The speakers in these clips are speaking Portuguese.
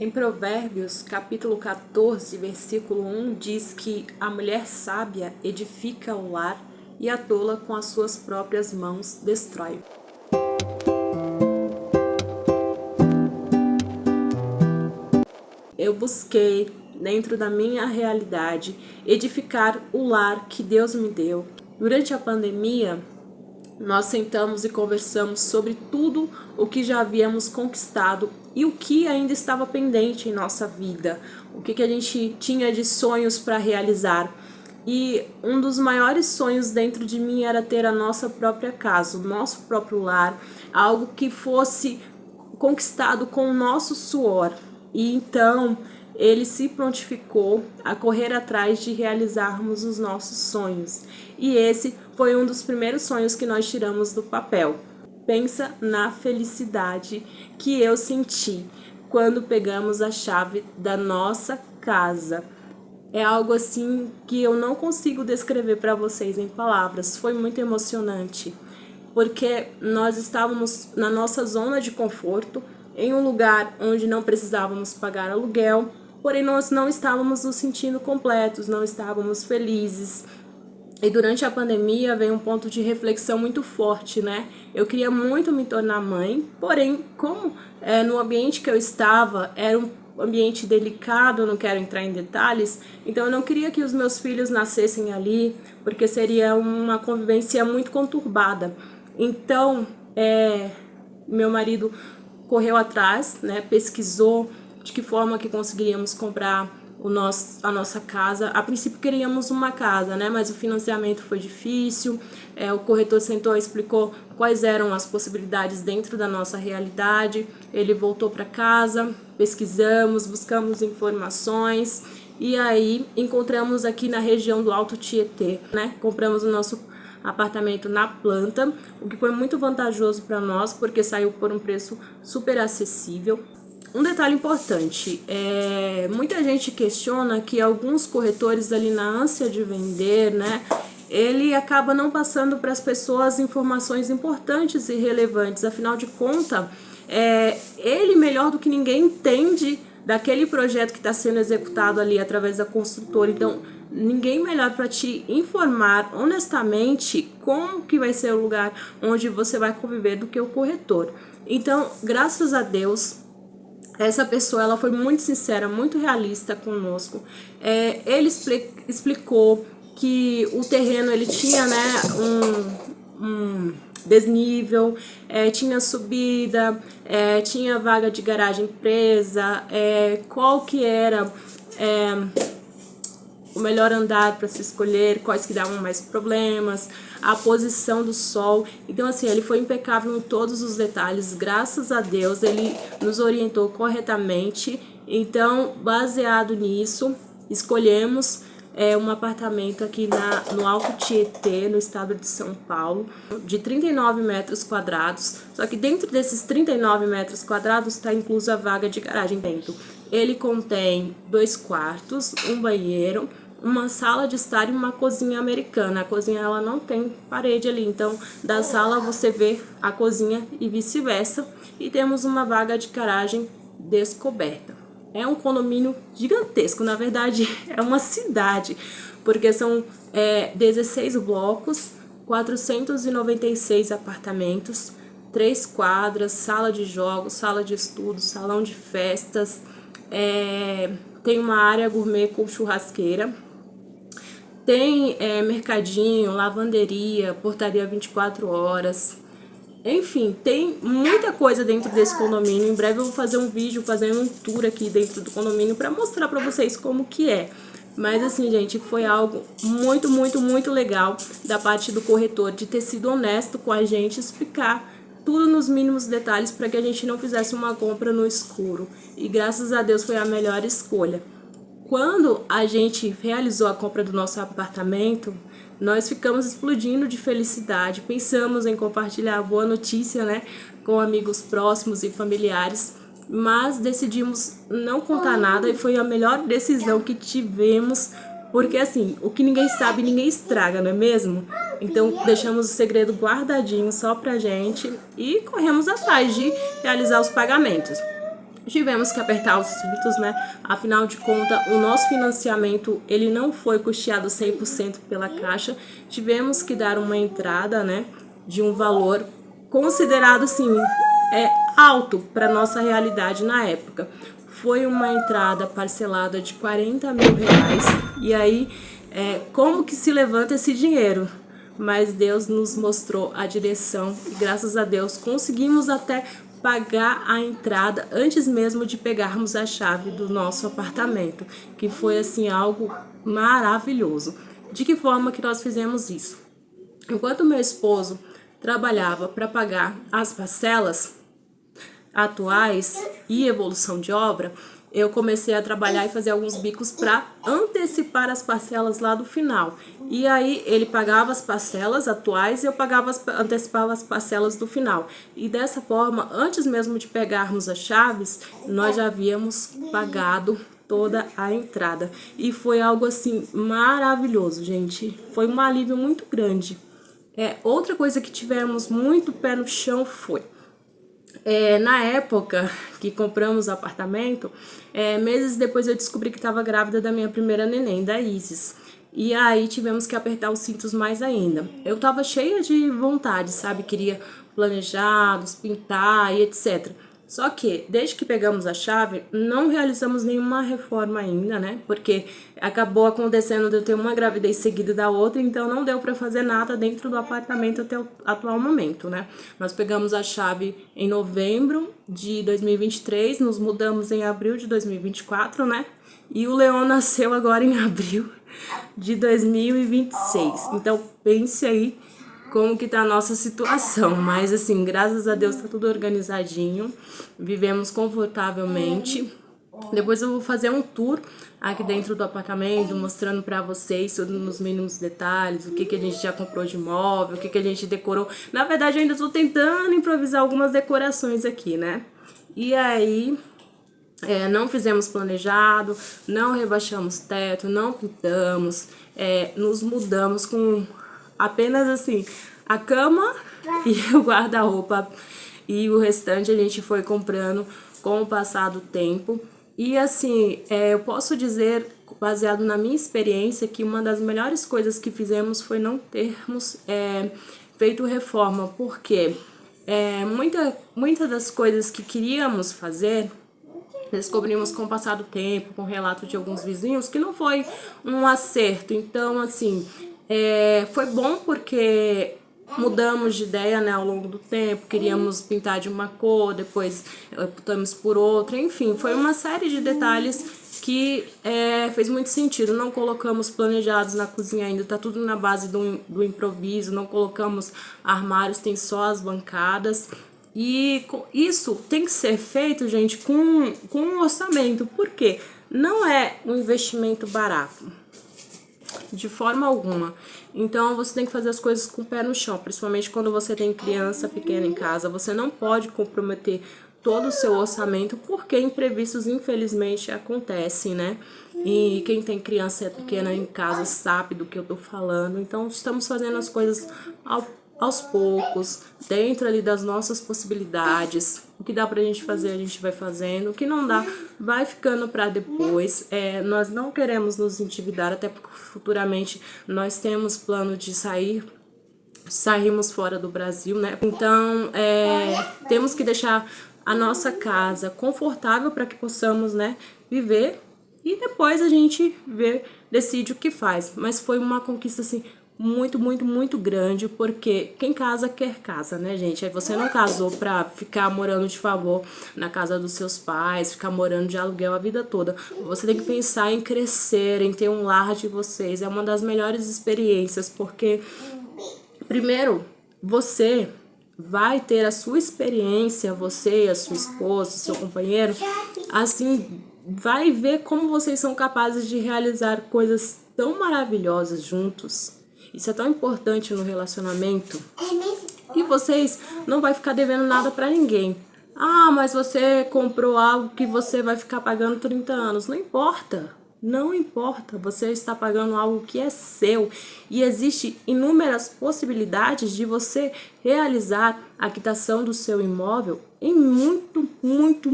Em Provérbios, capítulo 14, versículo 1, diz que a mulher sábia edifica o lar e a tola com as suas próprias mãos destrói. Eu busquei, dentro da minha realidade, edificar o lar que Deus me deu. Durante a pandemia, nós sentamos e conversamos sobre tudo o que já havíamos conquistado e o que ainda estava pendente em nossa vida, o que a gente tinha de sonhos para realizar. E um dos maiores sonhos dentro de mim era ter a nossa própria casa, o nosso próprio lar, algo que fosse conquistado com o nosso suor. E então ele se prontificou a correr atrás de realizarmos os nossos sonhos. E esse foi um dos primeiros sonhos que nós tiramos do papel. Pensa na felicidade que eu senti quando pegamos a chave da nossa casa. É algo assim que eu não consigo descrever para vocês em palavras. Foi muito emocionante, porque nós estávamos na nossa zona de conforto, em um lugar onde não precisávamos pagar aluguel, porém nós não estávamos nos sentindo completos, não estávamos felizes. E durante a pandemia veio um ponto de reflexão muito forte, né? Eu queria muito me tornar mãe, porém, como no ambiente que eu estava era um ambiente delicado, não quero entrar em detalhes, então eu não queria que os meus filhos nascessem ali, porque seria uma convivência muito conturbada. Então, meu marido correu atrás, né, pesquisou de que forma que conseguiríamos comprar a nossa casa. A princípio queríamos uma casa, né, mas o financiamento foi difícil, o corretor sentou e explicou quais eram as possibilidades dentro da nossa realidade. Ele voltou para casa, pesquisamos, buscamos informações e aí encontramos aqui na região do Alto Tietê, né, compramos o nosso apartamento na planta, o que foi muito vantajoso para nós, porque saiu por um preço super acessível. Um detalhe importante, muita gente questiona que alguns corretores ali na ânsia de vender, né, ele acaba não passando para as pessoas informações importantes e relevantes, afinal de contas, ele melhor do que ninguém entende daquele projeto que está sendo executado ali através da construtora. Então, ninguém melhor para te informar honestamente como que vai ser o lugar onde você vai conviver do que o corretor. Então, graças a Deus, essa pessoa ela foi muito sincera, muito realista conosco. Ele explicou que o terreno ele tinha, né, um desnível, tinha subida, tinha vaga de garagem presa, qual que era o melhor andar para se escolher, quais que davam mais problemas, a posição do sol. Então assim, ele foi impecável em todos os detalhes, graças a Deus ele nos orientou corretamente. Então, baseado nisso, escolhemos um apartamento aqui no Alto Tietê, no estado de São Paulo, de 39 metros quadrados, só que dentro desses 39 metros quadrados está inclusa a vaga de garagem dentro. Ele contém 2 quartos, um banheiro, uma sala de estar e uma cozinha americana. A cozinha ela não tem parede ali, então da sala você vê a cozinha e vice-versa. E temos uma vaga de garagem descoberta. É um condomínio gigantesco, na verdade é uma cidade, porque são 16 blocos, 496 apartamentos, 3 quadras, sala de jogos, sala de estudos, salão de festas, tem uma área gourmet com churrasqueira, tem mercadinho, lavanderia, portaria 24 horas, enfim, tem muita coisa dentro desse condomínio. Em breve eu vou fazer um vídeo fazendo um tour aqui dentro do condomínio para mostrar para vocês como que é. Mas assim, gente, foi algo muito, muito, muito legal da parte do corretor de ter sido honesto com a gente, explicar tudo nos mínimos detalhes para que a gente não fizesse uma compra no escuro. E graças a Deus foi a melhor escolha. Quando a gente realizou a compra do nosso apartamento, nós ficamos explodindo de felicidade, pensamos em compartilhar a boa notícia, né, com amigos próximos e familiares, mas decidimos não contar nada e foi a melhor decisão que tivemos, porque assim, o que ninguém sabe, ninguém estraga, não é mesmo? Então deixamos o segredo guardadinho só pra gente e corremos atrás de realizar os pagamentos. tivemos que apertar os cintos, né? Afinal de contas, o nosso financiamento, ele não foi custeado 100% pela Caixa. Tivemos que dar uma entrada, né, de um valor considerado, assim, alto para nossa realidade na época. Foi uma entrada parcelada de R$ 40.000. E aí, como que se levanta esse dinheiro? Mas Deus nos mostrou a direção e graças a Deus conseguimos até pagar a entrada antes mesmo de pegarmos a chave do nosso apartamento, que foi assim algo maravilhoso. De que forma que nós fizemos isso? Enquanto meu esposo trabalhava para pagar as parcelas atuais e evolução de obra, eu comecei a trabalhar e fazer alguns bicos para antecipar as parcelas lá do final. E aí ele pagava as parcelas atuais e eu antecipava as parcelas do final. E dessa forma, antes mesmo de pegarmos as chaves, nós já havíamos pagado toda a entrada. E foi algo assim maravilhoso, gente. Foi um alívio muito grande. Outra coisa que tivemos muito pé no chão foi na época que compramos o apartamento, meses depois eu descobri que estava grávida da minha primeira neném, da Isis. E aí tivemos que apertar os cintos mais ainda. Eu tava cheia de vontade, sabe? Queria planejados, pintar e etc. Só que, desde que pegamos a chave, não realizamos nenhuma reforma ainda, né? Porque acabou acontecendo de eu ter uma gravidez seguida da outra, então não deu para fazer nada dentro do apartamento até o atual momento, né? Nós pegamos a chave em novembro de 2023, nos mudamos em abril de 2024, né? E o Leon nasceu agora em abril de 2026. Então, pense aí como que tá a nossa situação, mas assim, graças a Deus tá tudo organizadinho, vivemos confortavelmente. Depois eu vou fazer um tour aqui dentro do apartamento, mostrando pra vocês tudo nos mínimos detalhes, o que que a gente já comprou de móvel, o que que a gente decorou. Na verdade, eu ainda tô tentando improvisar algumas decorações aqui, né? E aí, não fizemos planejado, não rebaixamos teto, não pintamos, nos mudamos com apenas assim, a cama e o guarda-roupa, e o restante a gente foi comprando com o passar do tempo. E assim, eu posso dizer, baseado na minha experiência, que uma das melhores coisas que fizemos foi não termos feito reforma, porque muitas das coisas que queríamos fazer descobrimos com o passar do tempo, com o relato de alguns vizinhos, que não foi um acerto. Então, assim, foi bom porque mudamos de ideia, né, ao longo do tempo, queríamos pintar de uma cor, depois optamos por outra, enfim, foi uma série de detalhes que fez muito sentido. Não colocamos planejados na cozinha ainda, tá tudo na base do improviso, não colocamos armários, tem só as bancadas. E isso tem que ser feito, gente, com um orçamento, porque não é um investimento barato, de forma alguma. Então você tem que fazer as coisas com o pé no chão, principalmente quando você tem criança pequena em casa. Você não pode comprometer todo o seu orçamento, porque imprevistos infelizmente acontecem, né? E quem tem criança pequena em casa sabe do que eu tô falando. Então estamos fazendo as coisas aos poucos, dentro ali das nossas possibilidades. O que dá pra gente fazer, a gente vai fazendo. O que não dá, vai ficando pra depois. Nós não queremos nos endividar, até porque futuramente nós temos plano de sairmos fora do Brasil, né? Então, temos que deixar a nossa casa confortável para que possamos, né, viver, e depois a gente decide o que faz. Mas foi uma conquista, assim, muito, muito, muito grande, porque quem casa quer casa, né, gente? Aí você não casou pra ficar morando de favor na casa dos seus pais, ficar morando de aluguel a vida toda. Você tem que pensar em crescer, em ter um lar de vocês. É uma das melhores experiências, porque primeiro, você vai ter a sua experiência, você, a sua esposa, seu companheiro, assim, vai ver como vocês são capazes de realizar coisas tão maravilhosas juntos. Isso é tão importante no relacionamento. E vocês não vai ficar devendo nada pra ninguém. Ah, mas você comprou algo que você vai ficar pagando 30 anos. Não importa. Não importa, você está pagando algo que é seu e existe inúmeras possibilidades de você realizar a quitação do seu imóvel em muito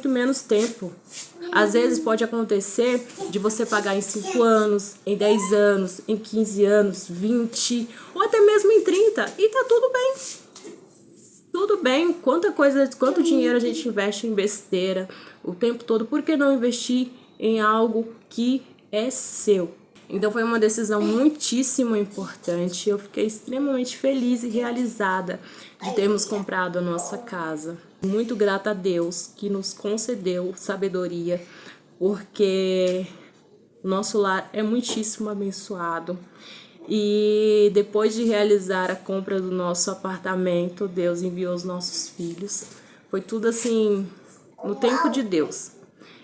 menos tempo. Às vezes pode acontecer de você pagar em 5 anos, em 10 anos, em 15 anos, 20 ou até mesmo em 30 e tá tudo bem. Tudo bem, quanto dinheiro a gente investe em besteira o tempo todo, por que não investir em algo que é seu? Então foi uma decisão muitíssimo importante. Eu fiquei extremamente feliz e realizada de termos comprado a nossa casa. Muito grata a Deus que nos concedeu sabedoria, porque o nosso lar é muitíssimo abençoado. E depois de realizar a compra do nosso apartamento, Deus enviou os nossos filhos. Foi tudo assim, no tempo de Deus.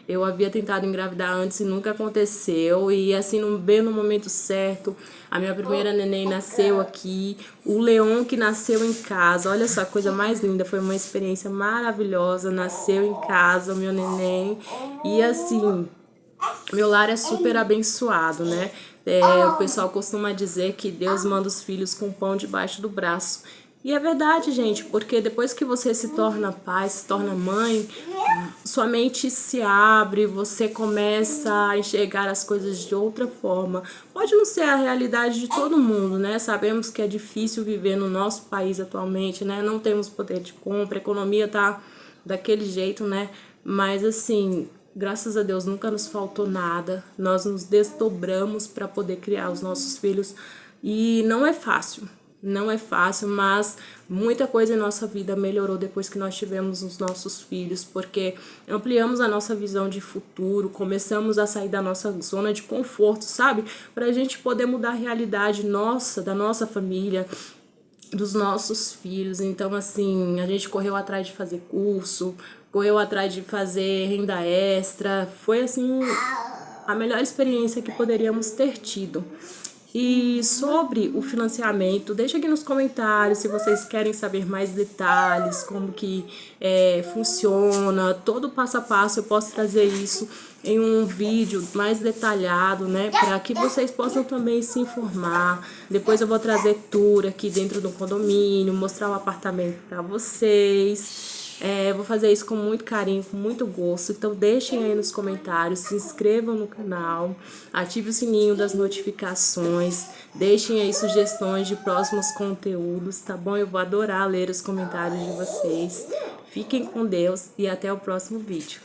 Eu havia tentado engravidar antes e nunca aconteceu. E assim, bem no momento certo, a minha primeira neném nasceu aqui. O Leon que nasceu em casa. Olha só, a coisa mais linda. Foi uma experiência maravilhosa. Nasceu em casa o meu neném. E assim, meu lar é super abençoado, né? O pessoal costuma dizer que Deus manda os filhos com pão debaixo do braço. E é verdade, gente, porque depois que você se torna pai, se torna mãe, sua mente se abre, você começa a enxergar as coisas de outra forma. Pode não ser a realidade de todo mundo, né? Sabemos que é difícil viver no nosso país atualmente, né? Não temos poder de compra, a economia tá daquele jeito, né? Mas assim, graças a Deus nunca nos faltou nada. Nós nos desdobramos para poder criar os nossos filhos e não é fácil. Não é fácil, mas muita coisa em nossa vida melhorou depois que nós tivemos os nossos filhos, porque ampliamos a nossa visão de futuro, começamos a sair da nossa zona de conforto, sabe? Para a gente poder mudar a realidade nossa, da nossa família, dos nossos filhos. Então, assim, a gente correu atrás de fazer curso, correu atrás de fazer renda extra. Foi, assim, a melhor experiência que poderíamos ter tido. E sobre o financiamento, deixa aqui nos comentários se vocês querem saber mais detalhes, como que funciona, todo o passo a passo. Eu posso trazer isso em um vídeo mais detalhado, né, para que vocês possam também se informar. Depois eu vou trazer tour aqui dentro do condomínio, mostrar o apartamento para vocês. Vou fazer isso com muito carinho, com muito gosto. Então deixem aí nos comentários, se inscrevam no canal, ative o sininho das notificações, deixem aí sugestões de próximos conteúdos, tá bom? Eu vou adorar ler os comentários de vocês. Fiquem com Deus e até o próximo vídeo.